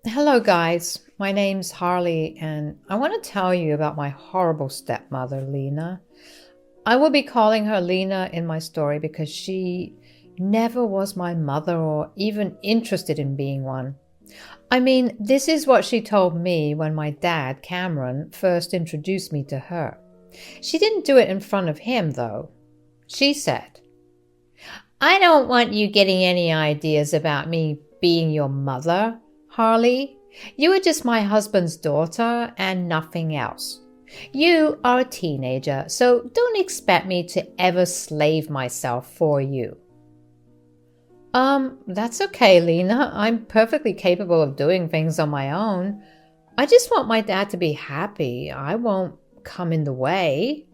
Hello, guys. My name's Harley, and I want to tell you about my horrible stepmother, Lena. I will be calling her Lena in my story because she never was my mother or even interested in being one. I mean, this is what she told me when my dad, Cameron, first introduced me to her. She didn't do it in front of him, though. She said, "I don't want you getting any ideas about me being your mother, Harley. You are just my husband's daughter and nothing else. You are a teenager, so don't expect me to ever slave myself for you." That's okay, Lena. I'm perfectly capable of doing things on my own. I just want my dad to be happy. I won't come in the way.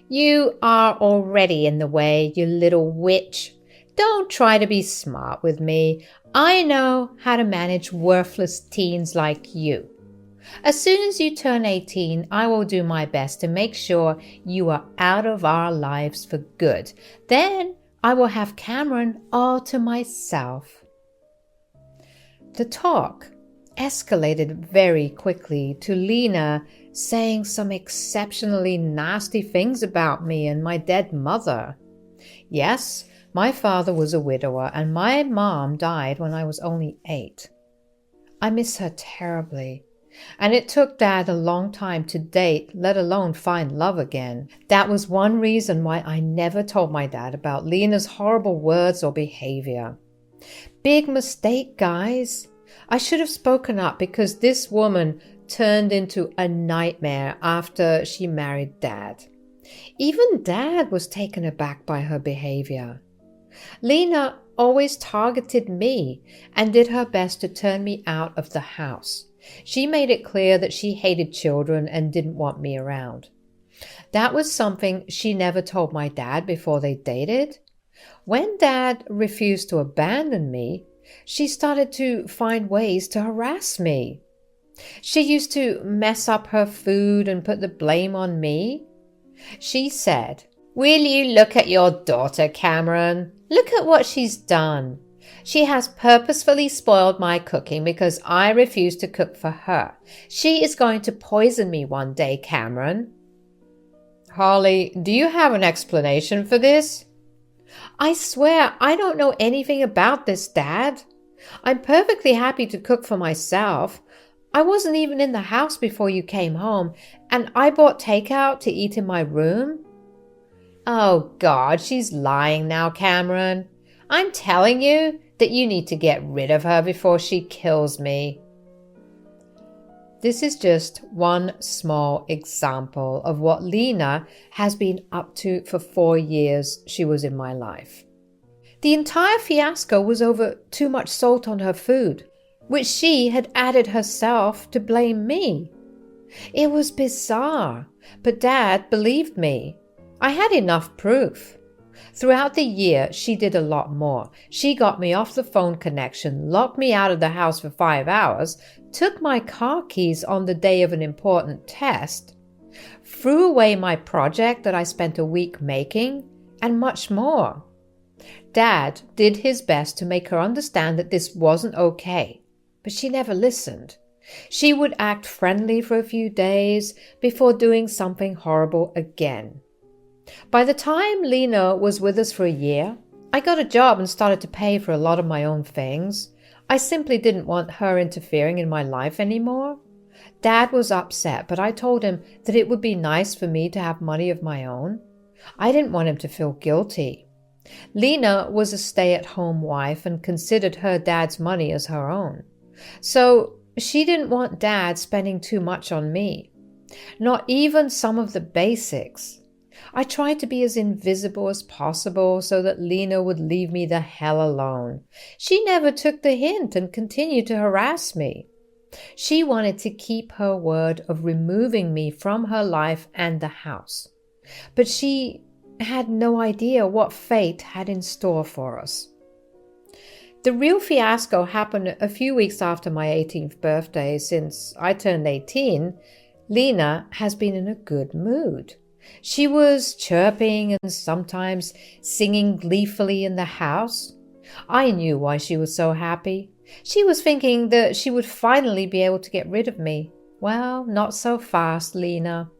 You are already in the way, you little witch. Don't try to be smart with me. I know how to manage worthless teens like you. As soon as you turn 18, I will do my best to make sure you are out of our lives for good. Then I will have Cameron all to myself. The talk escalated very quickly to Lena saying some exceptionally nasty things about me and my dead mother. Yes, my father was a widower and my mom died when I was only 8. I miss her terribly, and it took Dad a long time to date, let alone find love again. That was one reason why I never told my dad about Lena's horrible words or behavior. Big mistake, guys. I should have spoken up because this woman turned into a nightmare after she married Dad. Even Dad was taken aback by her behavior. Lena always targeted me and did her best to turn me out of the house. She made it clear that she hated children and didn't want me around. That was something she never told my dad before they dated. When Dad refused to abandon me, she started to find ways to harass me. She used to mess up her food and put the blame on me. She said, "Will you look at your daughter, Cameron? Look at what she's done. She has purposefully spoiled my cooking because I refuse to cook for her. She is going to poison me one day, Cameron." Harley, do you have an explanation for this? I swear I don't know anything about this, Dad. I'm perfectly happy to cook for myself. I wasn't even in the house before you came home, and I bought takeout to eat in my room. Oh God, she's lying now, Cameron. I'm telling you that you need to get rid of her before she kills me. This is just one small example of what Lena has been up to for 4 years she was in my life. The entire fiasco was over too much salt on her food, which she had added herself to blame me. It was bizarre, but Dad believed me. I had enough proof. Throughout the year, she did a lot more. She got me off the phone connection, locked me out of the house for 5 hours, took my car keys on the day of an important test, threw away my project that I spent a week making, and much more. Dad did his best to make her understand that this wasn't okay, but she never listened. She would act friendly for a few days before doing something horrible again. By the time Lena was with us for a year, I got a job and started to pay for a lot of my own things. I simply didn't want her interfering in my life anymore. Dad was upset, but I told him that it would be nice for me to have money of my own. I didn't want him to feel guilty. Lena was a stay-at-home wife and considered her dad's money as her own. So she didn't want Dad spending too much on me. Not even some of the basics. I tried to be as invisible as possible so that Lena would leave me the hell alone. She never took the hint and continued to harass me. She wanted to keep her word of removing me from her life and the house. But she had no idea what fate had in store for us. The real fiasco happened a few weeks after my 18th birthday. Since I turned 18, Lena has been in a good mood. She was chirping and sometimes singing gleefully in the house. I knew why she was so happy. She was thinking that she would finally be able to get rid of me. Well, not so fast, Lena.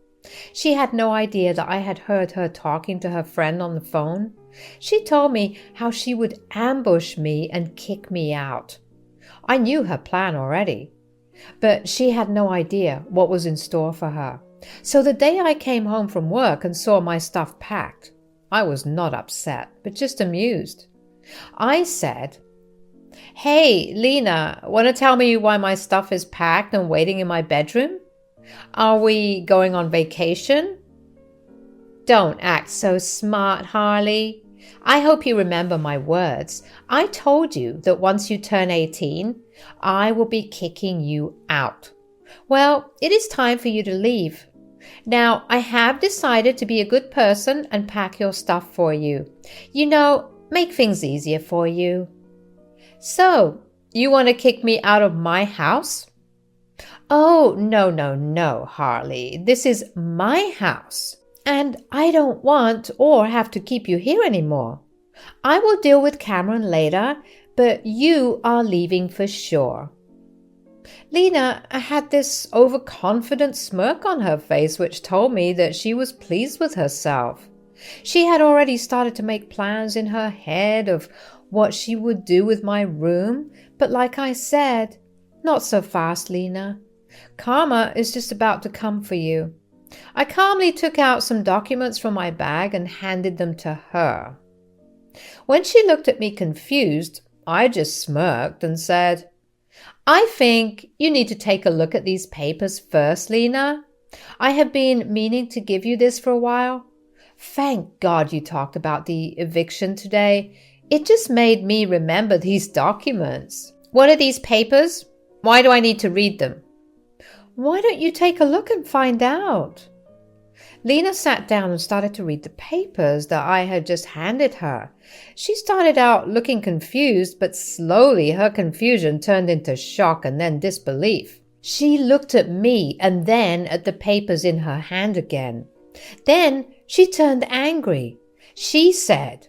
She had no idea that I had heard her talking to her friend on the phone. She told me how she would ambush me and kick me out. I knew her plan already, but she had no idea what was in store for her. So the day I came home from work and saw my stuff packed, I was not upset, but just amused. I said, "Hey, Lena, want to tell me why my stuff is packed and waiting in my bedroom? Are we going on vacation?" Don't act so smart, Harley. I hope you remember my words. I told you that once you turn 18, I will be kicking you out. Well, it is time for you to leave. Now, I have decided to be a good person and pack your stuff for you. You know, make things easier for you. So, you want to kick me out of my house? Oh, no, Harley. This is my house. And I don't want or have to keep you here anymore. I will deal with Cameron later, but you are leaving for sure. Lena had this overconfident smirk on her face, which told me that she was pleased with herself. She had already started to make plans in her head of what she would do with my room, but like I said, not so fast, Lena. Karma is just about to come for you. I calmly took out some documents from my bag and handed them to her. When she looked at me confused, I just smirked and said, "I think you need to take a look at these papers first, Lena. I have been meaning to give you this for a while. Thank God you talked about the eviction today. It just made me remember these documents." "What are these papers? Why do I need to read them?" "Why don't you take a look and find out?" Lena sat down and started to read the papers that I had just handed her. She started out looking confused, but slowly her confusion turned into shock and then disbelief. She looked at me and then at the papers in her hand again. Then she turned angry. She said,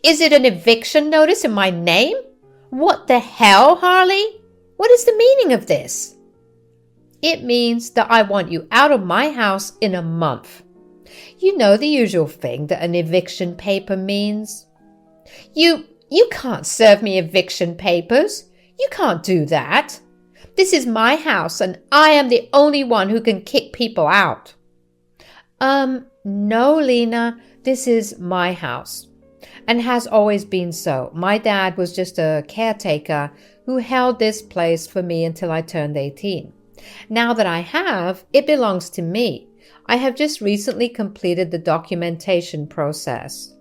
"Is it an eviction notice in my name? What the hell, Harley? What is the meaning of this?" "It means that I want you out of my house in a month. You know the usual thing that an eviction paper means." You can't serve me eviction papers. You can't do that. This is my house and I am the only one who can kick people out." No, Lena, this is my house and has always been so. My dad was just a caretaker who held this place for me until I turned 18. Now that I have, it belongs to me. I have just recently completed the documentation process.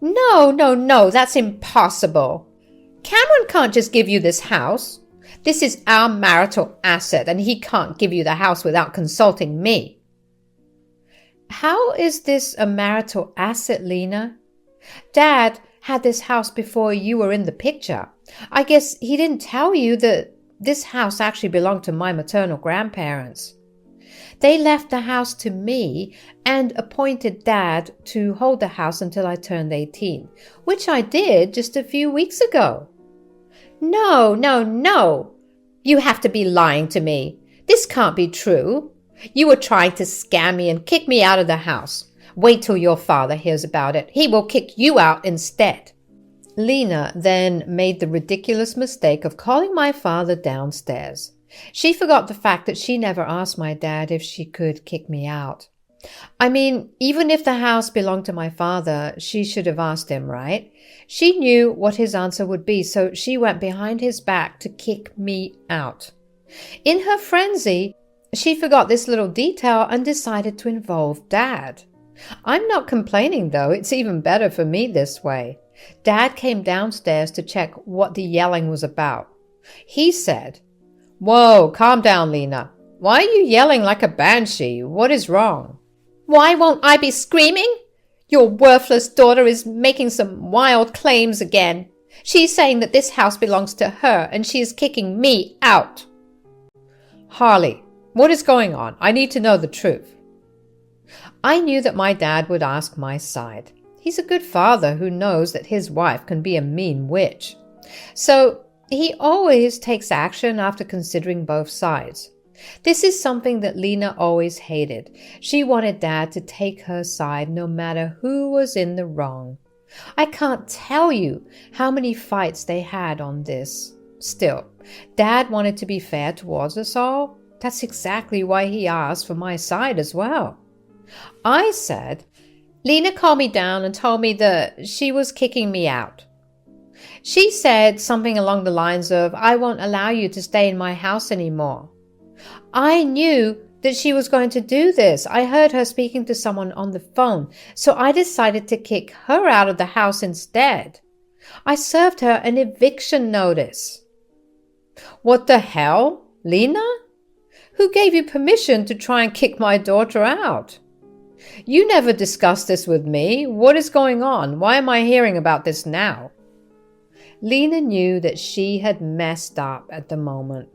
No, that's impossible. Cameron can't just give you this house. This is our marital asset, and he can't give you the house without consulting me. How is this a marital asset, Lena? Dad had this house before you were in the picture. I guess he didn't tell you that this house actually belonged to my maternal grandparents. They left the house to me and appointed Dad to hold the house until I turned 18, which I did just a few weeks ago. No. You have to be lying to me. This can't be true. You were trying to scam me and kick me out of the house. Wait till your father hears about it. He will kick you out instead. Lena then made the ridiculous mistake of calling my father downstairs. She forgot the fact that she never asked my dad if she could kick me out. I mean, even if the house belonged to my father, she should have asked him, right? She knew what his answer would be, so she went behind his back to kick me out. In her frenzy, she forgot this little detail and decided to involve Dad. I'm not complaining, though. It's even better for me this way. Dad came downstairs to check what the yelling was about. He said, "Whoa, calm down, Lena. Why are you yelling like a banshee? What is wrong?" "Why won't I be screaming? Your worthless daughter is making some wild claims again. She's saying that this house belongs to her and she is kicking me out." "Harley, what is going on? I need to know the truth." I knew that my dad would ask my side. He's a good father who knows that his wife can be a mean witch. So He always takes action after considering both sides. This is something that Lena always hated. She wanted Dad to take her side no matter who was in the wrong. I can't tell you how many fights they had on this. Still, Dad wanted to be fair towards us all. That's exactly why he asked for my side as well. I said, Lena calmed me down and told me that she was kicking me out. She said something along the lines of, I won't allow you to stay in my house anymore. I knew that she was going to do this. I heard her speaking to someone on the phone, so I decided to kick her out of the house instead. I served her an eviction notice. What the hell, Lena? Who gave you permission to try and kick my daughter out? You never discussed this with me. What is going on? Why am I hearing about this now? Lena knew that she had messed up at the moment.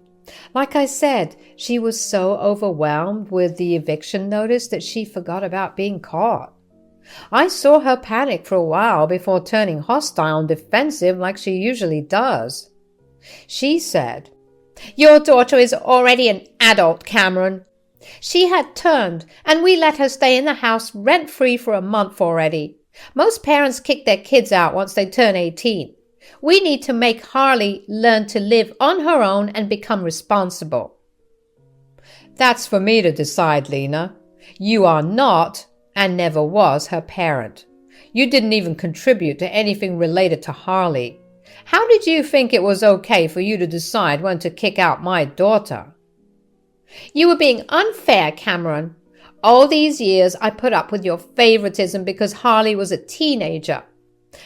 Like I said, she was so overwhelmed with the eviction notice that she forgot about being caught. I saw her panic for a while before turning hostile and defensive like she usually does. She said, Your daughter is already an adult, Cameron. She had turned, and we let her stay in the house rent-free for a month already. Most parents kick their kids out once they turn 18. We need to make Harley learn to live on her own and become responsible. That's for me to decide, Lena. You are not and never was her parent. You didn't even contribute to anything related to Harley. How did you think it was okay for you to decide when to kick out my daughter? You were being unfair, Cameron. All these years I put up with your favoritism because Harley was a teenager.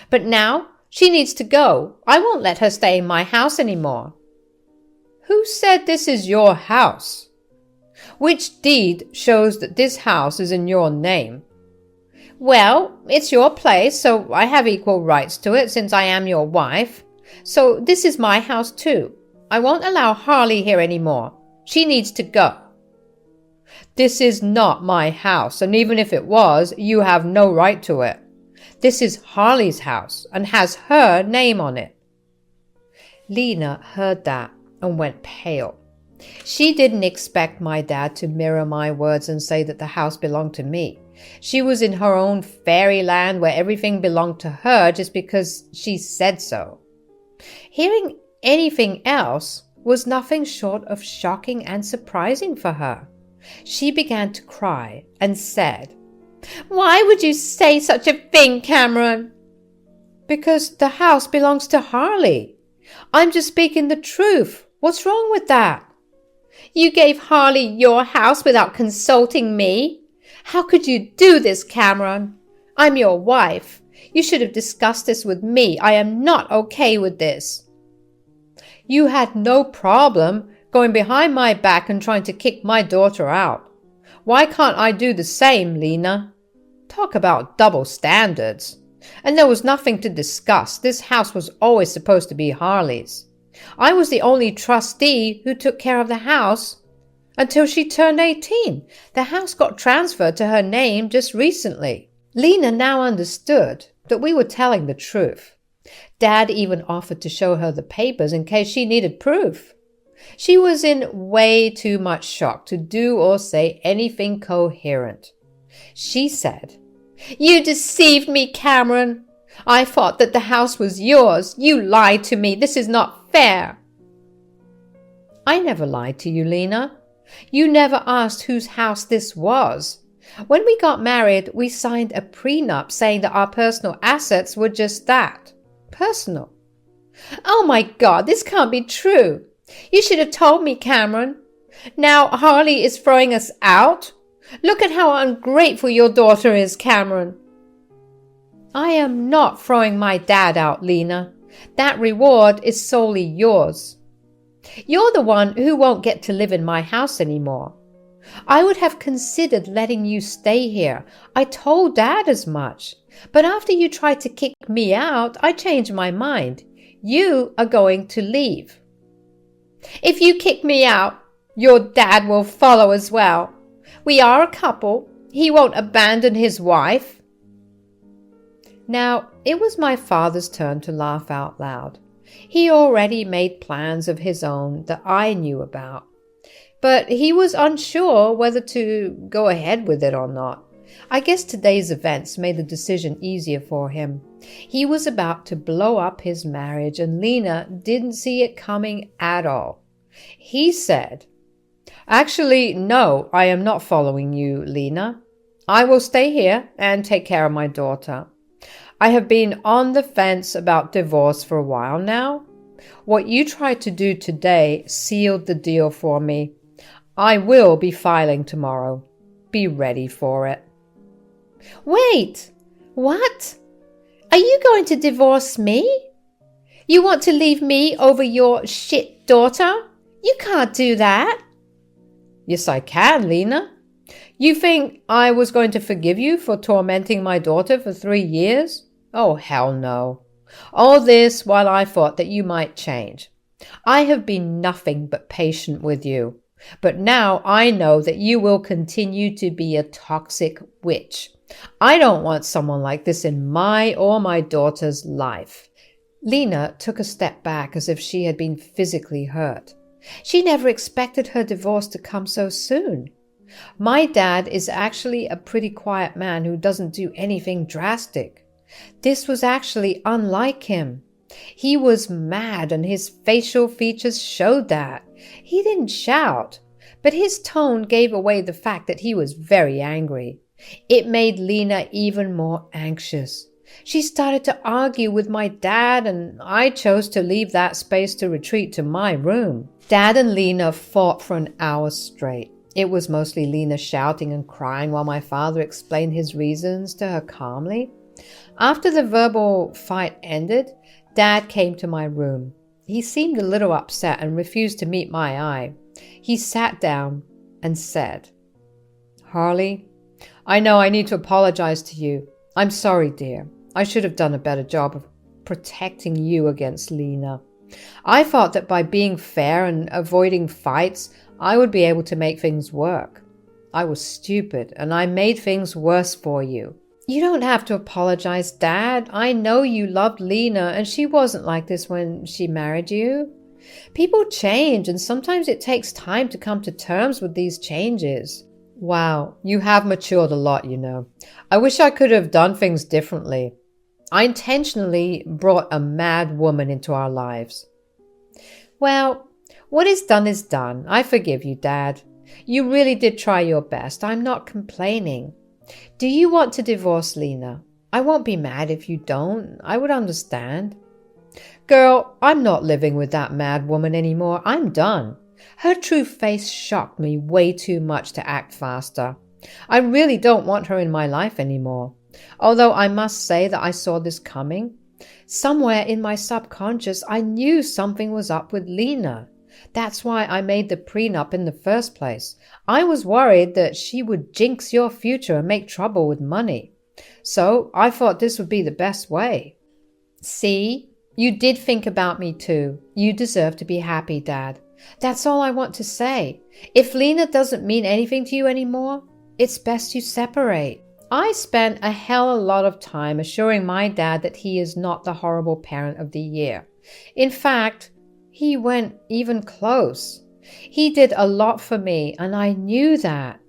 But now she needs to go. I won't let her stay in my house anymore. Who said this is your house? Which deed shows that this house is in your name? Well, it's your place, so I have equal rights to it since I am your wife. So this is my house too. I won't allow Harley here anymore. She needs to go. This is not my house, and even if it was, you have no right to it. This is Harley's house and has her name on it. Lena heard that and went pale. She didn't expect my dad to mirror my words and say that the house belonged to me. She was in her own fairyland where everything belonged to her just because she said so. Hearing anything else was nothing short of shocking and surprising for her. She began to cry and said, Why would you say such a thing, Cameron? Because the house belongs to Harley. I'm just speaking the truth. What's wrong with that? You gave Harley your house without consulting me. How could you do this, Cameron? I'm your wife. You should have discussed this with me. I am not okay with this. You had no problem going behind my back and trying to kick my daughter out. Why can't I do the same, Lena? Talk about double standards. And there was nothing to discuss. This house was always supposed to be Harley's. I was the only trustee who took care of the house until she turned 18. The house got transferred to her name just recently. Lena now understood that we were telling the truth. Dad even offered to show her the papers in case she needed proof. She was in way too much shock to do or say anything coherent. She said, You deceived me, Cameron. I thought that the house was yours. You lied to me. This is not fair. I never lied to you, Lena. You never asked whose house this was. When we got married, we signed a prenup saying that our personal assets were just that. Personal. Oh my God, this can't be true. You should have told me, Cameron. Now Harley is throwing us out. Look at how ungrateful your daughter is, Cameron. I am not throwing my dad out, Lena. That reward is solely yours. You're the one who won't get to live in my house anymore. I would have considered letting you stay here. I told Dad as much. But after you tried to kick me out, I changed my mind. You are going to leave. If you kick me out, your dad will follow as well. We are a couple. He won't abandon his wife. Now, it was my father's turn to laugh out loud. He already made plans of his own that I knew about, but he was unsure whether to go ahead with it or not. I guess today's events made the decision easier for him. He was about to blow up his marriage, and Lena didn't see it coming at all. He said, "Actually, no, I am not following you, Lena. I will stay here and take care of my daughter. I have been on the fence about divorce for a while now. What you tried to do today sealed the deal for me. I will be filing tomorrow. Be ready for it." Wait, what? Are you going to divorce me? You want to leave me over your shit daughter? You can't do that. Yes, I can, Lena. You think I was going to forgive you for tormenting my daughter for 3 years? Oh, hell no. All this while I thought that you might change. I have been nothing but patient with you. But now I know that you will continue to be a toxic witch. I don't want someone like this in my or my daughter's life. Lena took a step back as if she had been physically hurt. She never expected her divorce to come so soon. My dad is actually a pretty quiet man who doesn't do anything drastic. This was actually unlike him. He was mad and his facial features showed that. He didn't shout, but his tone gave away the fact that he was very angry. It made Lena even more anxious. She started to argue with my dad, and I chose to leave that space to retreat to my room. Dad and Lena fought for an hour straight. It was mostly Lena shouting and crying while my father explained his reasons to her calmly. After the verbal fight ended, Dad came to my room. He seemed a little upset and refused to meet my eye. He sat down and said, "Harley, I know I need to apologize to you. I'm sorry, dear. I should have done a better job of protecting you against Lena. I thought that by being fair and avoiding fights, I would be able to make things work. I was stupid, and I made things worse for you." "You don't have to apologize, Dad. I know you loved Lena, and she wasn't like this when she married you. People change, and sometimes it takes time to come to terms with these changes." "Wow, you have matured a lot, you know. I wish I could have done things differently. I intentionally brought a mad woman into our lives." "Well, what is done. I forgive you, Dad. You really did try your best. I'm not complaining. Do you want to divorce Lena? I won't be mad if you don't. I would understand." "Girl, I'm not living with that mad woman anymore. I'm done. Her true face shocked me way too much to act faster. I really don't want her in my life anymore. Although I must say that I saw this coming. Somewhere in my subconscious, I knew something was up with Lena. That's why I made the prenup in the first place. I was worried that she would jinx your future and make trouble with money. So I thought this would be the best way." "See, you did think about me too. You deserve to be happy, Dad. That's all I want to say. If Lena doesn't mean anything to you anymore, it's best you separate." I spent a hell of a lot of time assuring my dad that he is not the horrible parent of the year. In fact, he went even close. He did a lot for me, and I knew that.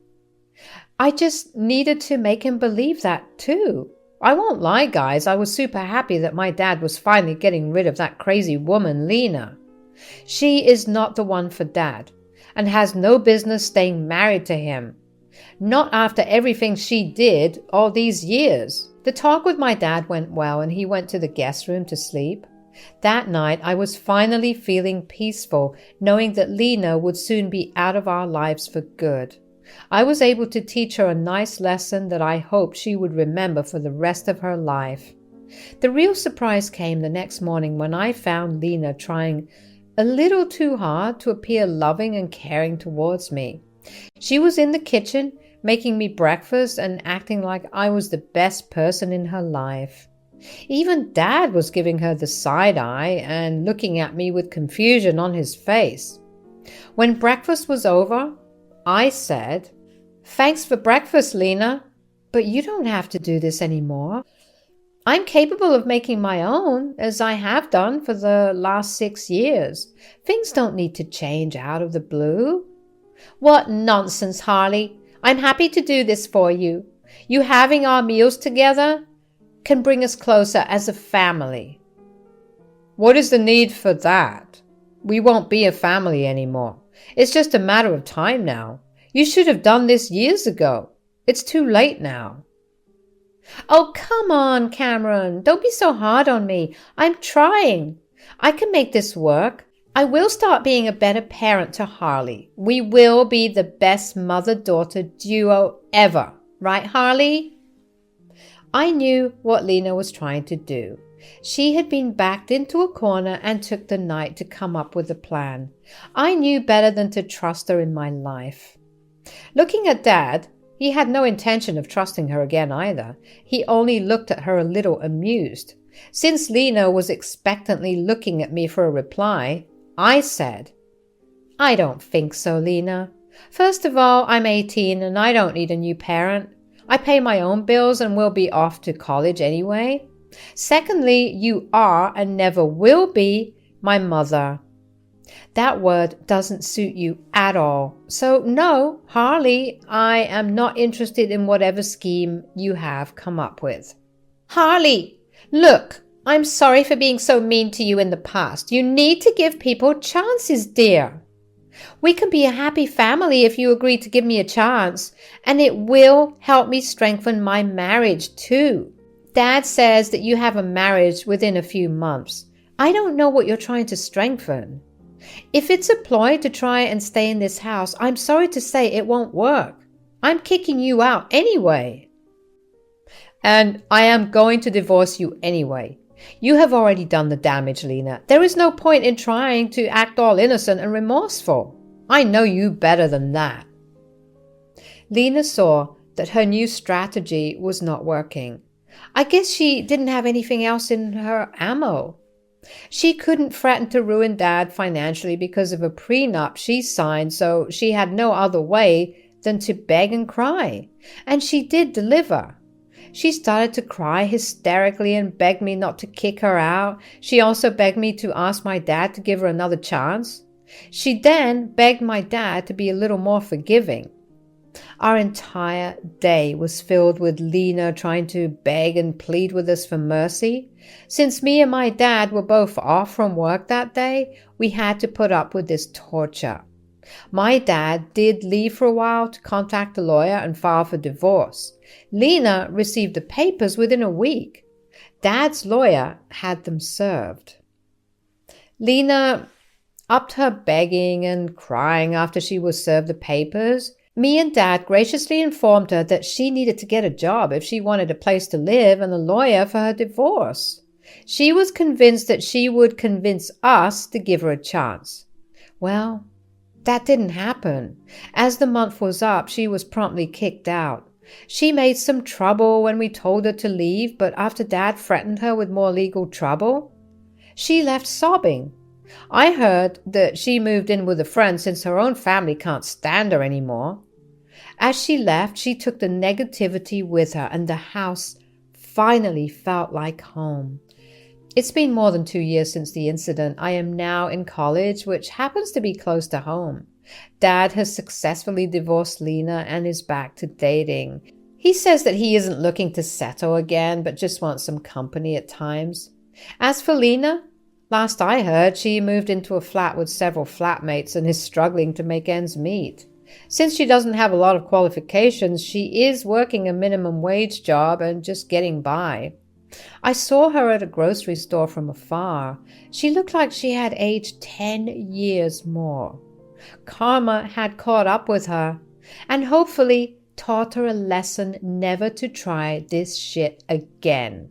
I just needed to make him believe that too. I won't lie, guys, I was super happy that my dad was finally getting rid of that crazy woman, Lena. She is not the one for Dad, and has no business staying married to him. Not after everything she did all these years. The talk with my dad went well, and he went to the guest room to sleep. That night, I was finally feeling peaceful, knowing that Lena would soon be out of our lives for good. I was able to teach her a nice lesson that I hoped she would remember for the rest of her life. The real surprise came the next morning when I found Lena trying a little too hard to appear loving and caring towards me. She was in the kitchen, making me breakfast and acting like I was the best person in her life. Even Dad was giving her the side eye and looking at me with confusion on his face. When breakfast was over, I said, "Thanks for breakfast, Lena, but you don't have to do this anymore. I'm capable of making my own, as I have done for the last 6 years. Things don't need to change out of the blue. What nonsense, Harley. I'm happy to do this for you. You having our meals together can bring us closer as a family. What is the need for that? We won't be a family anymore. It's just a matter of time now. You should have done this years ago. It's too late now. Oh, come on, Cameron. Don't be so hard on me. I'm trying. I can make this work. I will start being a better parent to Harley. We will be the best mother-daughter duo ever. Right, Harley? I knew what Lena was trying to do. She had been backed into a corner and took the night to come up with a plan. I knew better than to trust her in my life. Looking at Dad, he had no intention of trusting her again either. He only looked at her a little amused. Since Lena was expectantly looking at me for a reply, I said, "I don't think so, Lena. First of all, I'm 18 and I don't need a new parent. I pay my own bills and will be off to college anyway. Secondly, you are and never will be my mother. That word doesn't suit you at all. So no, Harley, I am not interested in whatever scheme you have come up with." Harley, look, I'm sorry for being so mean to you in the past. You need to give people chances, dear. We can be a happy family if you agree to give me a chance, and it will help me strengthen my marriage too. Dad says that you have a marriage within a few months. I don't know what you're trying to strengthen. If it's a ploy to try and stay in this house, I'm sorry to say it won't work. I'm kicking you out anyway. And I am going to divorce you anyway. You have already done the damage, Lena. There is no point in trying to act all innocent and remorseful. I know you better than that. Lena saw that her new strategy was not working. I guess she didn't have anything else in her ammo. She couldn't threaten to ruin Dad financially because of a prenup she signed, so she had no other way than to beg and cry. And she did deliver. She started to cry hysterically and begged me not to kick her out. She also begged me to ask my dad to give her another chance. She then begged my dad to be a little more forgiving. Our entire day was filled with Lena trying to beg and plead with us for mercy. Since me and my dad were both off from work that day, we had to put up with this torture. My dad did leave for a while to contact a lawyer and file for divorce. Lena received the papers within a week. Dad's lawyer had them served. Lena upped her begging and crying after she was served the papers. Me and Dad graciously informed her that she needed to get a job if she wanted a place to live and a lawyer for her divorce. She was convinced that she would convince us to give her a chance. Well, that didn't happen. As the month was up, she was promptly kicked out. She made some trouble when we told her to leave, but after Dad threatened her with more legal trouble, she left sobbing. I heard that she moved in with a friend since her own family can't stand her anymore. As she left, she took the negativity with her, and the house finally felt like home. It's been more than 2 years since the incident. I am now in college, which happens to be close to home. Dad has successfully divorced Lena and is back to dating. He says that he isn't looking to settle again, but just wants some company at times. As for Lena, last I heard, she moved into a flat with several flatmates and is struggling to make ends meet. Since she doesn't have a lot of qualifications, she is working a minimum wage job and just getting by. I saw her at a grocery store from afar. She looked like she had aged 10 years more. Karma had caught up with her and hopefully taught her a lesson never to try this shit again.